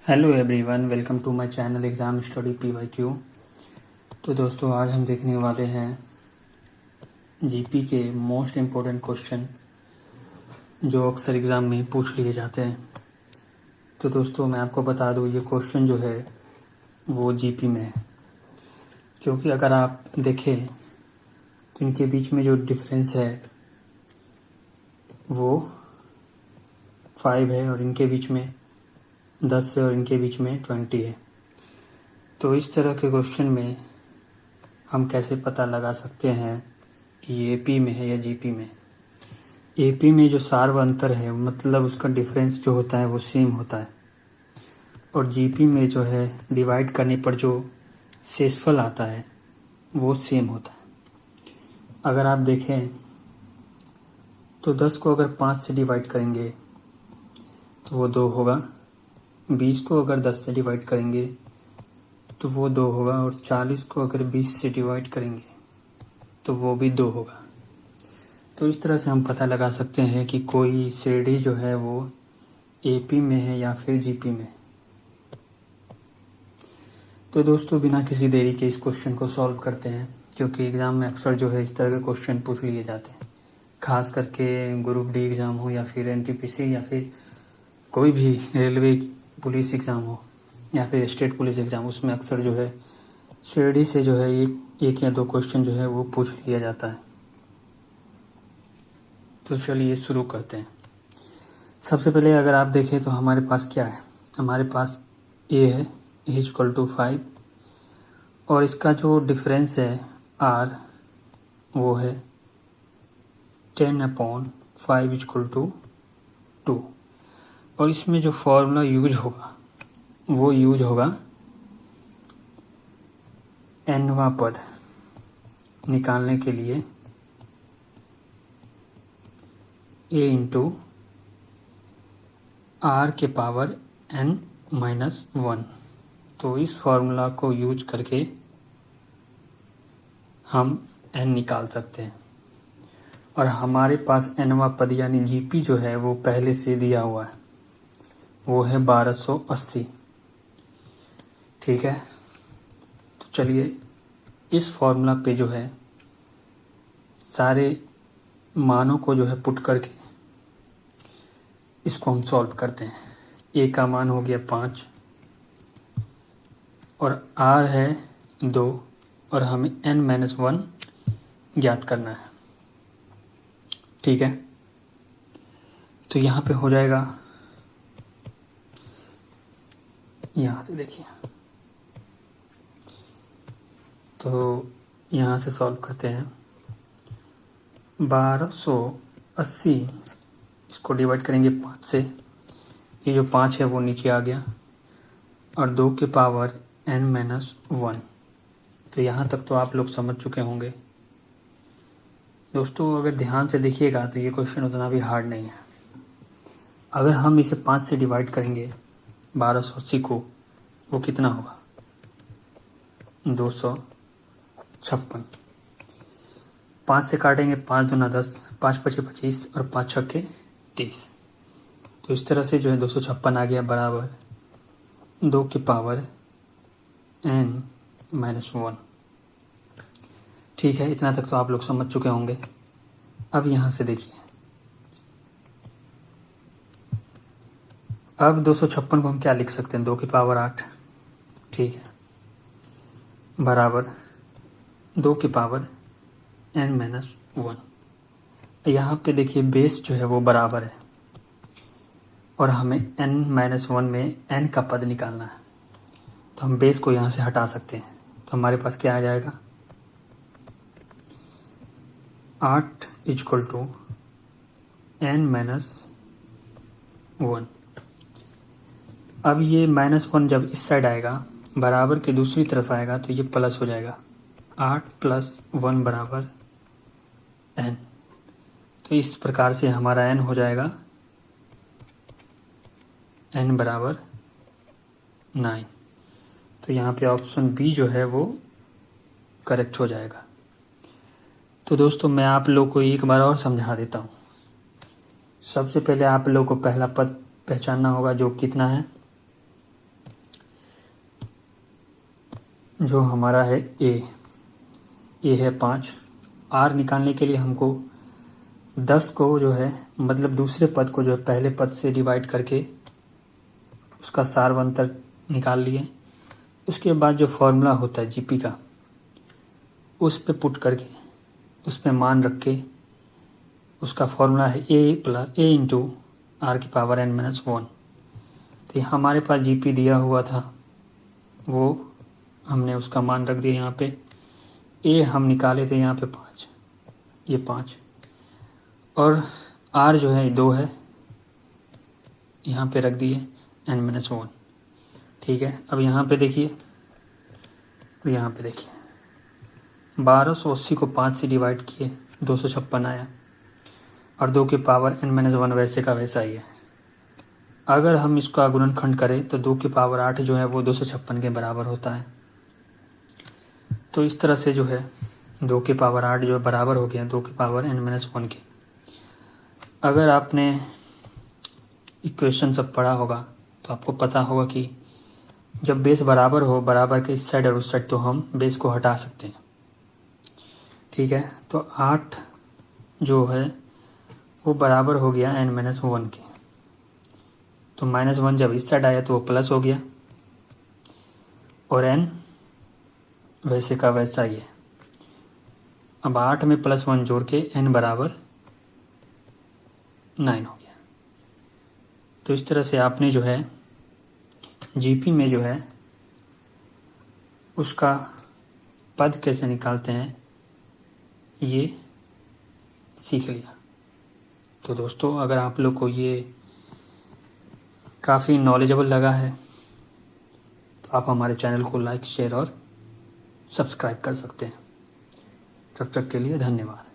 Hello everyone, welcome to my channel exam study PYQ। तो दोस्तों, आज हम देखने वाले हैं जीपी के मोस्ट इम्पोर्टेंट क्वेश्चन जो अक्सर एग्ज़ाम में पूछ लिए जाते हैं। तो दोस्तों, मैं आपको बता दूं, ये क्वेश्चन जो है वो जीपी में है, क्योंकि अगर आप देखें तो इनके बीच में जो डिफरेंस है वो 5 है और इनके बीच में 10 है और इनके बीच में 20 है। तो इस तरह के क्वेश्चन में हम कैसे पता लगा सकते हैं कि ये एपी में है या जीपी में। एपी में जो सार्व अंतर है, मतलब उसका डिफरेंस जो होता है वो सेम होता है, और जीपी में जो है डिवाइड करने पर जो शेषफल आता है वो सेम होता है। अगर आप देखें तो 10 को अगर 5 से डिवाइड करेंगे तो वो 2 होगा, 20 को अगर 10 से डिवाइड करेंगे तो वो 2 होगा, और 40 को अगर 20 से डिवाइड करेंगे तो वो भी 2 होगा। तो इस तरह से हम पता लगा सकते हैं कि कोई श्रेणी जो है वो एपी में है या फिर जीपी में। तो दोस्तों, बिना किसी देरी के इस क्वेश्चन को सॉल्व करते हैं, क्योंकि एग्ज़ाम में अक्सर जो है इस तरह के क्वेश्चन पूछ लिए जाते हैं। खास करके ग्रुप डी एग्ज़ाम हो या फिर NTPC या फिर कोई भी रेलवे पुलिस एग्ज़ाम हो या फिर स्टेट पुलिस एग्ज़ाम, उसमें अक्सर जो है श्रेणी से जो है एक या 2 क्वेश्चन जो है वो पूछ लिया जाता है। तो चलिए शुरू करते हैं। सबसे पहले अगर आप देखें तो हमारे पास क्या है, हमारे पास a है, a=5, और इसका जो डिफरेंस है r वो है 10/5=2, और इसमें जो फॉर्मूला यूज होगा वो यूज होगा nवां पद निकालने के लिए a इंटू r के पावर n-1। तो इस फॉर्मूला को यूज करके हम n निकाल सकते हैं, और हमारे पास nवां पद यानी जीपी जो है वो पहले से दिया हुआ है, वो है 1280। ठीक है, तो चलिए इस फॉर्मूला पे जो है सारे मानों को जो है पुट करके इसको हम सॉल्व करते हैं। a का मान हो गया 5 और r है 2, और हमें n-1 ज्ञात करना है। ठीक है, तो यहाँ पे हो जाएगा, यहाँ से देखिए, तो यहाँ से सॉल्व करते हैं। 1280 इसको डिवाइड करेंगे 5 से, ये जो 5 है वो नीचे आ गया, और 2 के पावर n-1। तो यहाँ तक तो आप लोग समझ चुके होंगे। दोस्तों, अगर ध्यान से देखिएगा तो ये क्वेश्चन उतना भी हार्ड नहीं है। अगर हम इसे 5 से डिवाइड करेंगे 1280 को, वो कितना होगा? 256। 5 से काटेंगे, 5 दूना 10, 5 पचे 25 और 5 छक्के 30। तो इस तरह से जो है 256 आ गया, बराबर 2 के पावर n-1। ठीक है, इतना तक तो आप लोग समझ चुके होंगे। अब यहाँ से देखिए, अब 256 को हम क्या लिख सकते हैं? 2 की पावर 8। ठीक है, बराबर 2 की पावर n-1। यहाँ पे देखिए बेस जो है वो बराबर है, और हमें n-1 में n का पद निकालना है, तो हम बेस को यहाँ से हटा सकते हैं। तो हमारे पास क्या आ जाएगा? 8=n-1। अब ये -1 जब इस साइड आएगा, बराबर के दूसरी तरफ आएगा, तो ये प्लस हो जाएगा। 8 + 1 बराबर n। तो इस प्रकार से हमारा n हो जाएगा n बराबर 9। तो यहाँ पे ऑप्शन बी जो है वो करेक्ट हो जाएगा। तो दोस्तों, मैं आप लोग को एक बार और समझा देता हूँ। सबसे पहले आप लोग को पहला पद पहचानना होगा, जो कितना है जो हमारा है ए है 5। आर निकालने के लिए हमको 10 को जो है मतलब दूसरे पद को जो है पहले पद से डिवाइड करके उसका सारवंतर निकाल लिए। उसके बाद जो फॉर्मूला होता है जीपी का उस पे पुट करके उस पे मान रख के उसका फॉर्मूला है ए इंटू आर की पावर n-1। तो हमारे पास जीपी दिया हुआ था वो हमने उसका मान रख दिया यहाँ पे। ए हम निकाले थे यहाँ पे 5, ये 5 और आर जो है 2 है, यहाँ पे रख दिए n-1। ठीक है, अब यहाँ पे देखिए 1280 को 5 से डिवाइड किए 256 आया और 2 की पावर n-1 वैसे का वैसा ही है। अगर हम इसका गुणनखंड करें तो 2 की पावर 8 जो है वो 256 के बराबर होता है। तो इस तरह से जो है 2 की पावर 8 जो बराबर हो गया 2 की पावर n-1 के। अगर आपने इक्वेशन सब पढ़ा होगा तो आपको पता होगा कि जब बेस बराबर हो, बराबर के इस साइड और उस साइड, तो हम बेस को हटा सकते हैं। ठीक है, तो 8 जो है वो बराबर हो गया n-1 के। तो -1 जब इस साइड आया तो वो प्लस हो गया और n वैसे का वैसा ही है। अब 8 में +1 जोड़ के n बराबर 9 हो गया। तो इस तरह से आपने जो है जीपी में जो है उसका पद कैसे निकालते हैं ये सीख लिया। तो दोस्तों, अगर आप लोग को ये काफ़ी नॉलेजेबल लगा है तो आप हमारे चैनल को लाइक, शेयर और सब्सक्राइब कर सकते हैं। तब तक के लिए धन्यवाद।